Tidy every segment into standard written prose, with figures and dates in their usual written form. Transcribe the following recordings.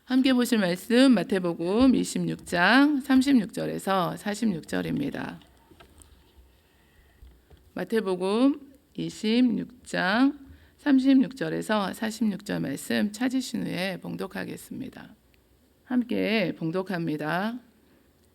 함께 보실 말씀 마태복음 26장 36절에서 46절입니다. 마태복음 26장 36절에서 46절 말씀 찾으신 후에 봉독하겠습니다. 함께 봉독합니다.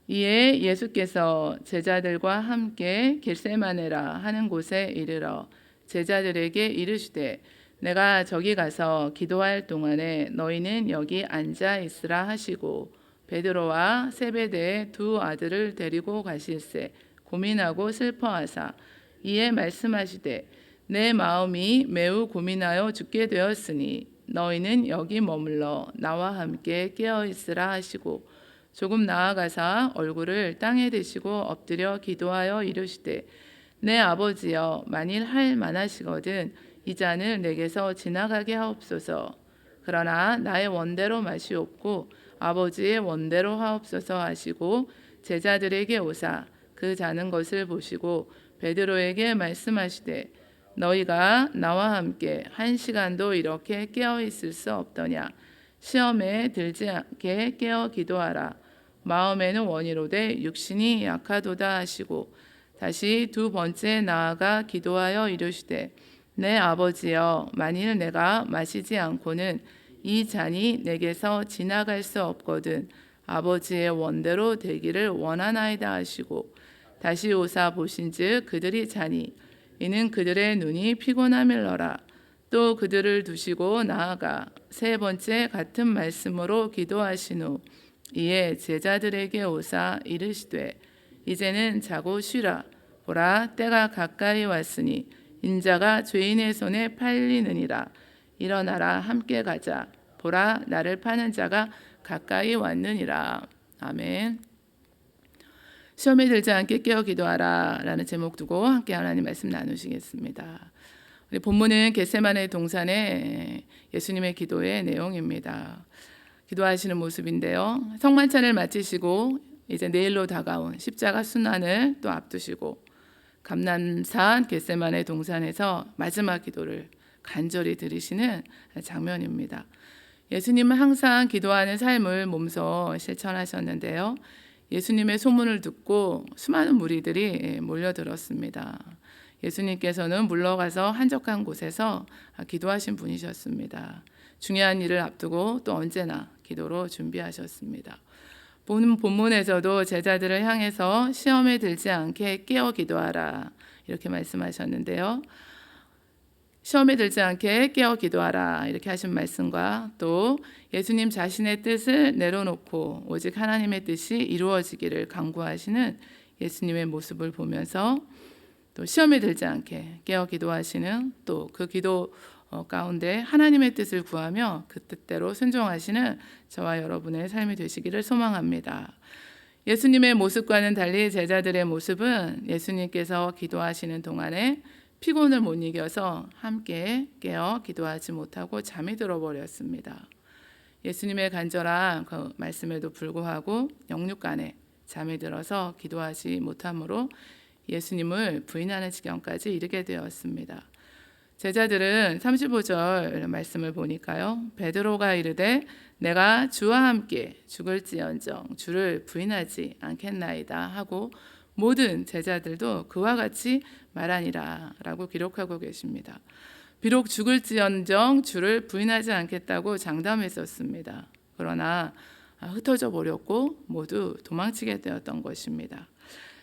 이에 예수께서 제자들과 함께 겟세마네라 하는 곳에 이르러 제자들에게 이르시되 내가 저기 가서 기도할 동안에 너희는 여기 앉아 있으라 하시고 베드로와 세베대의 두 아들을 데리고 가실새 고민하고 슬퍼하사 이에 말씀하시되 내 마음이 매우 고민하여 죽게 되었으니 너희는 여기 머물러 나와 함께 깨어 있으라 하시고 조금 나아가사 얼굴을 땅에 대시고 엎드려 기도하여 이르시되 내 아버지여 만일 할 만하시거든 이 잔을 내게서 지나가게 하옵소서. 그러나 나의 원대로 마시옵고 아버지의 원대로 하옵소서 하시고 제자들에게 오사 그 자는 것을 보시고 베드로에게 말씀하시되 너희가 나와 함께 1시간도 이렇게 깨어 있을 수 없더냐. 시험에 들지 않게 깨어 기도하라. 마음에는 원이로되 육신이 약하도다 하시고 다시 두 번째 나아가 기도하여 이르시되 내 아버지여 만일 내가 마시지 않고는 이 잔이 내게서 지나갈 수 없거든 아버지의 원대로 되기를 원하나이다 하시고 다시 오사 보신즉 그들이 자니 이는 그들의 눈이 피곤함일러라. 또 그들을 두시고 나아가 세 번째 같은 말씀으로 기도하신 후 이에 제자들에게 오사 이르시되 이제는 자고 쉬라. 보라 때가 가까이 왔으니 인자가 죄인의 손에 팔리느니라. 일어나라 함께 가자. 보라 나를 파는 자가 가까이 왔느니라. 아멘. 시험에 들지 않게 깨어 기도하라 라는 제목 두고 함께 하나님 말씀 나누시겠습니다. 우리 본문은 겟세마네 동산의 예수님의 기도의 내용입니다. 기도하시는 모습인데요. 성만찬을 마치시고 이제 내일로 다가온 십자가 순환을 또 앞두시고 감람산 겟세마네 동산에서 마지막 기도를 간절히 드리시는 장면입니다. 예수님은 항상 기도하는 삶을 몸소 실천하셨는데요. 예수님의 소문을 듣고 수많은 무리들이 몰려들었습니다. 예수님께서는 물러가서 한적한 곳에서 기도하신 분이셨습니다. 중요한 일을 앞두고 또 언제나 기도로 준비하셨습니다. 본문에서도 제자들을 향해서 시험에 들지 않게 깨어 기도하라 이렇게 말씀하셨는데요. 시험에 들지 않게 깨어 기도하라 이렇게 하신 말씀과 또 예수님 자신의 뜻을 내려놓고 오직 하나님의 뜻이 이루어지기를 간구하시는 예수님의 모습을 보면서 또 시험에 들지 않게 깨어 기도하시는 또 그 기도 가운데 하나님의 뜻을 구하며 그 뜻대로 순종하시는 저와 여러분의 삶이 되시기를 소망합니다. 예수님의 모습과는 달리 제자들의 모습은 예수님께서 기도하시는 동안에 피곤을 못 이겨서 함께 깨어 기도하지 못하고 잠이 들어버렸습니다. 예수님의 간절한 그 말씀에도 불구하고 영육간에 잠이 들어서 기도하지 못함으로 예수님을 부인하는 지경까지 이르게 되었습니다. 제자들은 35절 말씀을 보니까요. 베드로가 이르되 내가 주와 함께 죽을지언정 주를 부인하지 않겠나이다 하고 모든 제자들도 그와 같이 말하니라 라고 기록하고 계십니다. 비록 죽을지언정 주를 부인하지 않겠다고 장담했었습니다. 그러나 흩어져 버렸고 모두 도망치게 되었던 것입니다.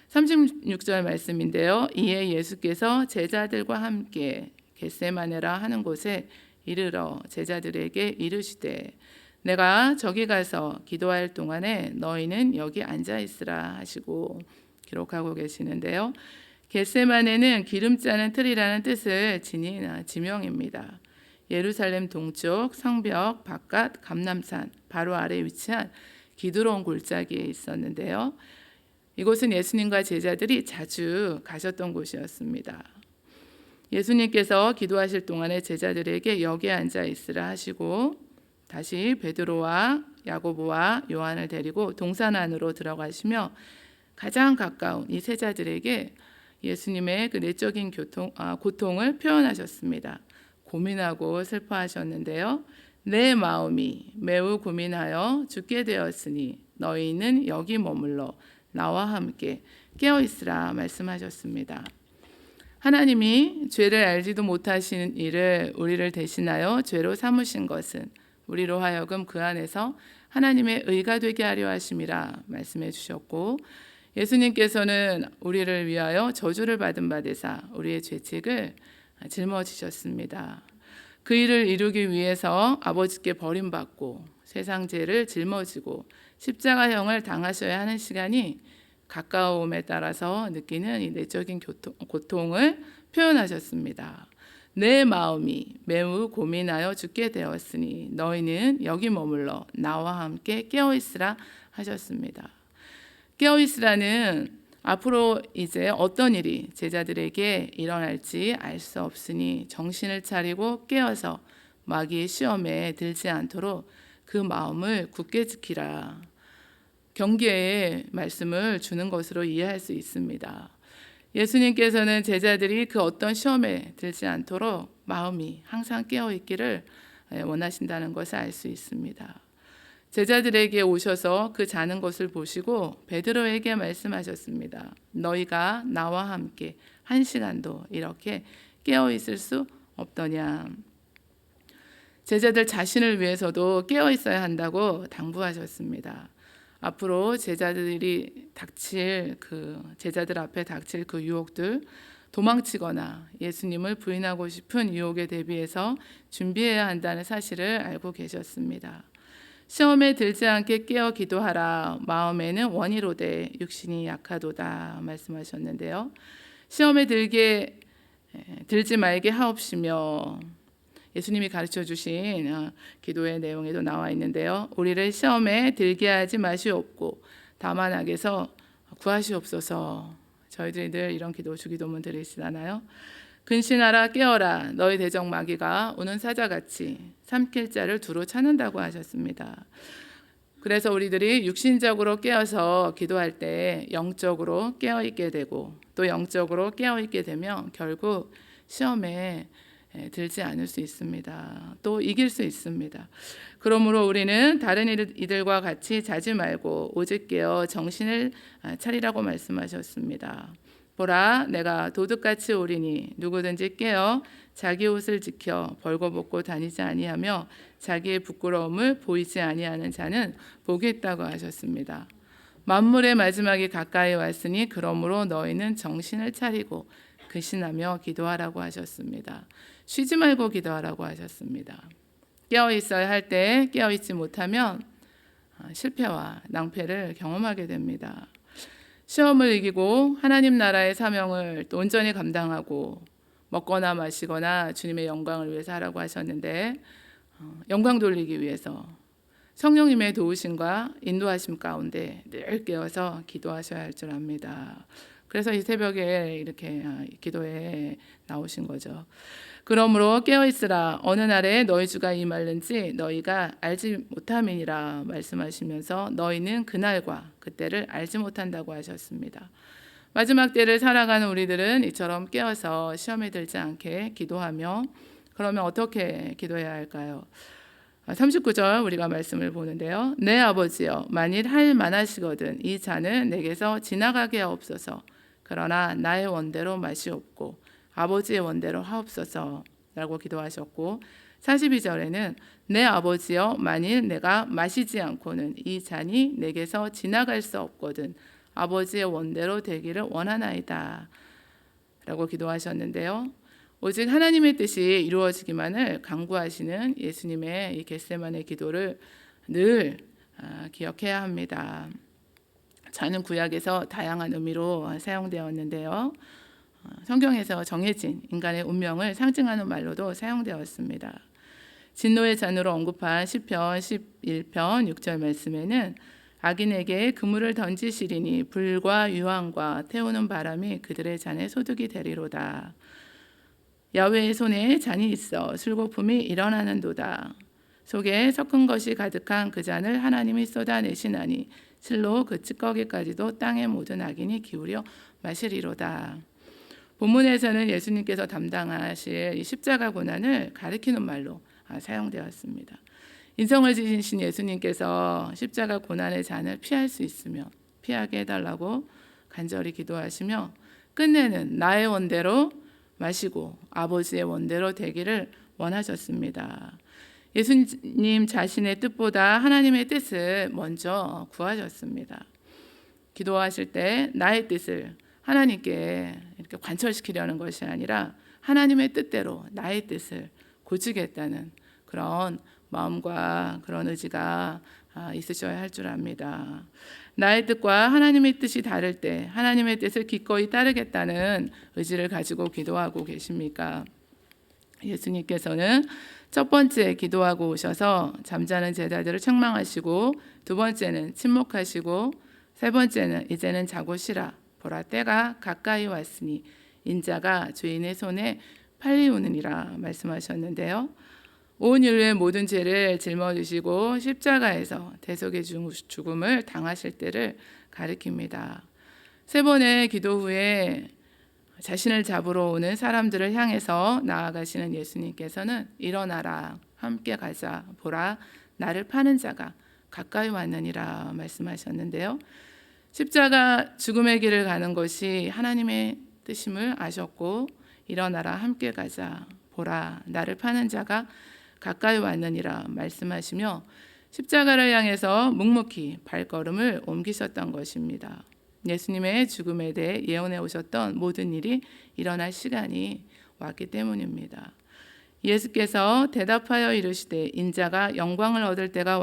36절 말씀인데요. 이에 예수께서 제자들과 함께 겟세마네라 하는 곳에 이르러 제자들에게 이르시되 내가 저기 가서 기도할 동안에 너희는 여기 앉아 있으라 하시고 기록하고 계시는데요. 겟세마네는 기름 짜는 틀이라는 뜻을 지닌 지명입니다. 예루살렘 동쪽 성벽 바깥 감람산 바로 아래 위치한 기드론 골짜기에 있었는데요. 이곳은 예수님과 제자들이 자주 가셨던 곳이었습니다. 예수님께서 기도하실 동안에 제자들에게 여기에 앉아 있으라 하시고 다시 베드로와 야고보와 요한을 데리고 동산 안으로 들어가시며 가장 가까운 이 세자들에게 예수님의 그 내적인 고통을 표현하셨습니다. 고민하고 슬퍼하셨는데요. 내 마음이 매우 고민하여 죽게 되었으니 너희는 여기 머물러 나와 함께 깨어 있으라 말씀하셨습니다. 하나님이 죄를 알지도 못하시는 일을 우리를 대신하여 죄로 삼으신 것은 우리로 하여금 그 안에서 하나님의 의가 되게 하려 하심이라 말씀해 주셨고, 예수님께서는 우리를 위하여 저주를 받은 바 되사 우리의 죄책을 짊어지셨습니다. 그 일을 이루기 위해서 아버지께 버림받고 세상 죄를 짊어지고 십자가형을 당하셔야 하는 시간이 가까움에 따라서 느끼는 이 내적인 고통을 표현하셨습니다. 내 마음이 매우 고민하여 죽게 되었으니 너희는 여기 머물러 나와 함께 깨어 있으라 하셨습니다. 깨어 있으라는 앞으로 이제 어떤 일이 제자들에게 일어날지 알 수 없으니 정신을 차리고 깨어서 마귀의 시험에 들지 않도록 그 마음을 굳게 지키라. 경계의 말씀을 주는 것으로 이해할 수 있습니다. 예수님께서는 제자들이 그 어떤 시험에 들지 않도록 마음이 항상 깨어 있기를 원하신다는 것을 알 수 있습니다. 제자들에게 오셔서 그 자는 것을 보시고 베드로에게 말씀하셨습니다. 너희가 나와 함께 한 시간도 이렇게 깨어 있을 수 없더냐. 제자들 자신을 위해서도 깨어 있어야 한다고 당부하셨습니다. 앞으로 제자들이 제자들 앞에 닥칠 그 유혹들, 도망치거나 예수님을 부인하고 싶은 유혹에 대비해서 준비해야 한다는 사실을 알고 계셨습니다. 시험에 들지 않게 깨어 기도하라. 마음에는 원이로되 육신이 약하도다 말씀하셨는데요. 시험에 들지 말게 하옵시며, 예수님이 가르쳐 주신 기도의 내용에도 나와 있는데요. 우리를 시험에 들게 하지 마시옵고 다만 악에서 구하시옵소서. 저희들이 늘 이런 주기도문 드리시잖아요. 근신하라 깨어라 너희 대적 마귀가 오는 사자같이 삼킬 자를 두루 찾는다고 하셨습니다. 그래서 우리들이 육신적으로 깨어서 기도할 때 영적으로 깨어있게 되고 또 영적으로 깨어있게 되면 결국 시험에 들지 않을 수 있습니다. 또 이길 수 있습니다. 그러므로 우리는 다른 이들과 같이 자지 말고 오직 깨어 정신을 차리라고 말씀하셨습니다. 보라 내가 도둑같이 오리니 누구든지 깨어 자기 옷을 지켜 벌거벗고 다니지 아니하며 자기의 부끄러움을 보이지 아니하는 자는 복이 있다고 하셨습니다. 만물의 마지막이 가까이 왔으니 그러므로 너희는 정신을 차리고 근신하며 기도하라고 하셨습니다. 쉬지 말고 기도하라고 하셨습니다. 깨어 있어야 할 때 깨어 있지 못하면 실패와 낭패를 경험하게 됩니다. 시험을 이기고 하나님 나라의 사명을 또 온전히 감당하고 먹거나 마시거나 주님의 영광을 위해서 하라고 하셨는데 영광 돌리기 위해서 성령님의 도우심과 인도하심 가운데 늘 깨어서 기도하셔야 할 줄 압니다. 그래서 이 새벽에 이렇게 기도에 나오신 거죠. 그러므로 깨어있으라. 어느 날에 너희 주가 임할는지 너희가 알지 못함이니라 말씀하시면서 너희는 그날과 그때를 알지 못한다고 하셨습니다. 마지막 때를 살아가는 우리들은 이처럼 깨어서 시험에 들지 않게 기도하며, 그러면 어떻게 기도해야 할까요? 39절 우리가 말씀을 보는데요. 내 아버지여 만일 할 만하시거든 이 잔을 내게서 지나가게 하옵소서. 그러나 나의 원대로 마시옵고 아버지의 원대로 하옵소서 라고 기도하셨고, 42절에는 내 아버지여 만일 내가 마시지 않고는 이 잔이 내게서 지나갈 수 없거든 아버지의 원대로 되기를 원하나이다 라고 기도하셨는데요. 오직 하나님의 뜻이 이루어지기만을 간구하시는 예수님의 이 겟세마네 기도를 늘 기억해야 합니다. 잔은 구약에서 다양한 의미로 사용되었는데요. 성경에서 정해진 인간의 운명을 상징하는 말로도 사용되었습니다. 진노의 잔으로 언급한 시편 11편 6절 말씀에는 악인에게 그물을 던지시리니 불과 유황과 태우는 바람이 그들의 잔에 소득이 되리로다. 야훼의 손에 잔이 있어 술거품이 일어나는도다. 속에 섞은 것이 가득한 그 잔을 하나님이 쏟아내시나니 실로 그 찌꺼기까지도 땅의 모든 악인이 기울여 마시리로다. 본문에서는 예수님께서 담당하실 이 십자가 고난을 가리키는 말로 사용되었습니다. 인성을 지신 예수님께서 십자가 고난의 잔을 피할 수 있으며 피하게 해달라고 간절히 기도하시며 끝내는 나의 원대로 마시고 아버지의 원대로 되기를 원하셨습니다. 예수님 자신의 뜻보다 하나님의 뜻을 먼저 구하셨습니다. 기도하실 때 나의 뜻을 하나님께 이렇게 관철시키려는 것이 아니라 하나님의 뜻대로 나의 뜻을 고치겠다는 그런 마음과 그런 의지가 있으셔야 할 줄 압니다. 나의 뜻과 하나님의 뜻이 다를 때 하나님의 뜻을 기꺼이 따르겠다는 의지를 가지고 기도하고 계십니까? 예수님께서는 첫 번째 기도하고 오셔서 잠자는 제자들을 책망하시고 두 번째는 침묵하시고 세 번째는 이제는 자고 쉬라 보라 때가 가까이 왔으니 인자가 죄인의 손에 팔리우느니라 말씀하셨는데요. 온 인류의 모든 죄를 짊어지시고 십자가에서 대속의 죽음을 당하실 때를 가리킵니다. 세 번의 기도 후에 자신을 잡으러 오는 사람들을 향해서 나아가시는 예수님께서는 일어나라 함께 가자 보라 나를 파는 자가 가까이 왔느니라 말씀하셨는데요. 십자가 죽음의 길을 가는 것이 하나님의 뜻임을 아셨고 일어나라 함께 가자 보라 나를 파는 자가 가까이 왔느니라 말씀하시며 십자가를 향해서 묵묵히 발걸음을 옮기셨던 것입니다. 예수님의 죽음에 대해 예언해 오셨던 모든 일이 일어날 시간이 왔기 때문입니다. 예수께서 대답하여 이르시되 인자가 영광을 얻을 때가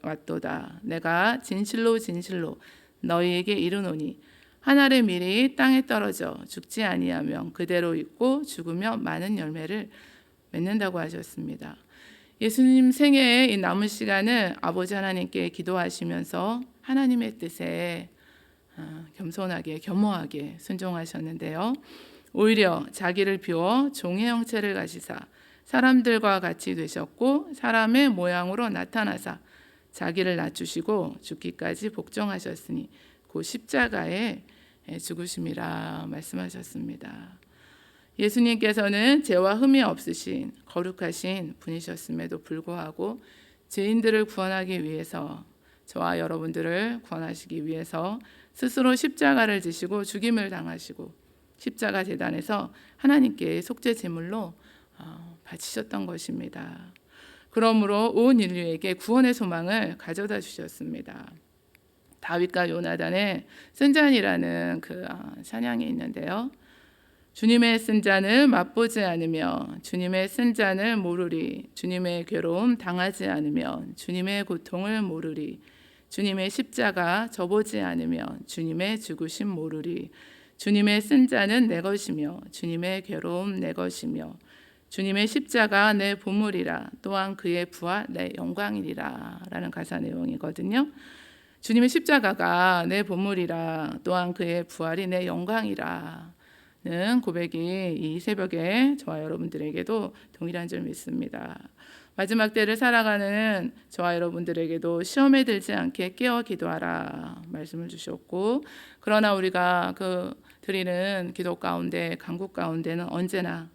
왔도다. 내가 진실로 진실로 너희에게 이르노니 한 알의 밀이 땅에 떨어져 죽지 아니하면 그대로 있고 죽으며 많은 열매를 맺는다고 하셨습니다. 예수님 생애의 이 남은 시간을 아버지 하나님께 기도하시면서 하나님의 뜻에 겸손하게 겸허하게 순종하셨는데요. 오히려 자기를 비워 종의 형체를 가지사 사람들과 같이 되셨고 사람의 모양으로 나타나사 자기를 낮추시고 죽기까지 복종하셨으니 그 십자가에 죽으심이라 말씀하셨습니다. 예수님께서는 죄와 흠이 없으신 거룩하신 분이셨음에도 불구하고 죄인들을 구원하기 위해서 저와 여러분들을 구원하시기 위해서 스스로 십자가를 지시고 죽임을 당하시고 십자가 제단에서 하나님께 속죄 제물로 바치셨던 것입니다. 그러므로 온 인류에게 구원의 소망을 가져다 주셨습니다. 다윗과 요나단의 쓴잔이라는 그 찬양이 있는데요. 주님의 쓴잔을 맛보지 않으며 주님의 쓴잔을 모르리 주님의 괴로움 당하지 않으면 주님의 고통을 모르리 주님의 십자가 져보지 않으면 주님의 죽으심 모르리 주님의 쓴잔은 내 것이며 주님의 괴로움 내 것이며 주님의 십자가 내 보물이라 또한 그의 부활 내 영광이리라 라는 가사 내용이거든요. 주님의 십자가가 내 보물이라 또한 그의 부활이 내 영광이라 는 고백이 이 새벽에 저와 여러분들에게도 동일한 줄 믿습니다. 마지막 때를 살아가는 저와 여러분들에게도 시험에 들지 않게 깨어 기도하라 말씀을 주셨고 그러나 우리가 드리는 기도 가운데 간구 가운데는 언제나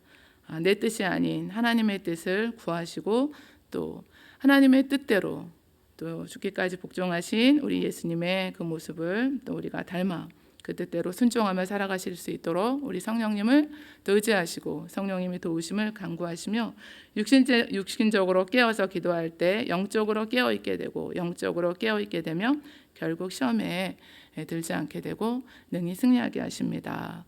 내 뜻이 아닌 하나님의 뜻을 구하시고 또 하나님의 뜻대로 또 죽기까지 복종하신 우리 예수님의 그 모습을 또 우리가 닮아 그 뜻대로 순종하며 살아가실 수 있도록 우리 성령님을 또 의지하시고 성령님의 도우심을 간구하시며 육신적으로 깨어서 기도할 때 영적으로 깨어있게 되고 영적으로 깨어있게 되면 결국 시험에 들지 않게 되고 능히 승리하게 하십니다.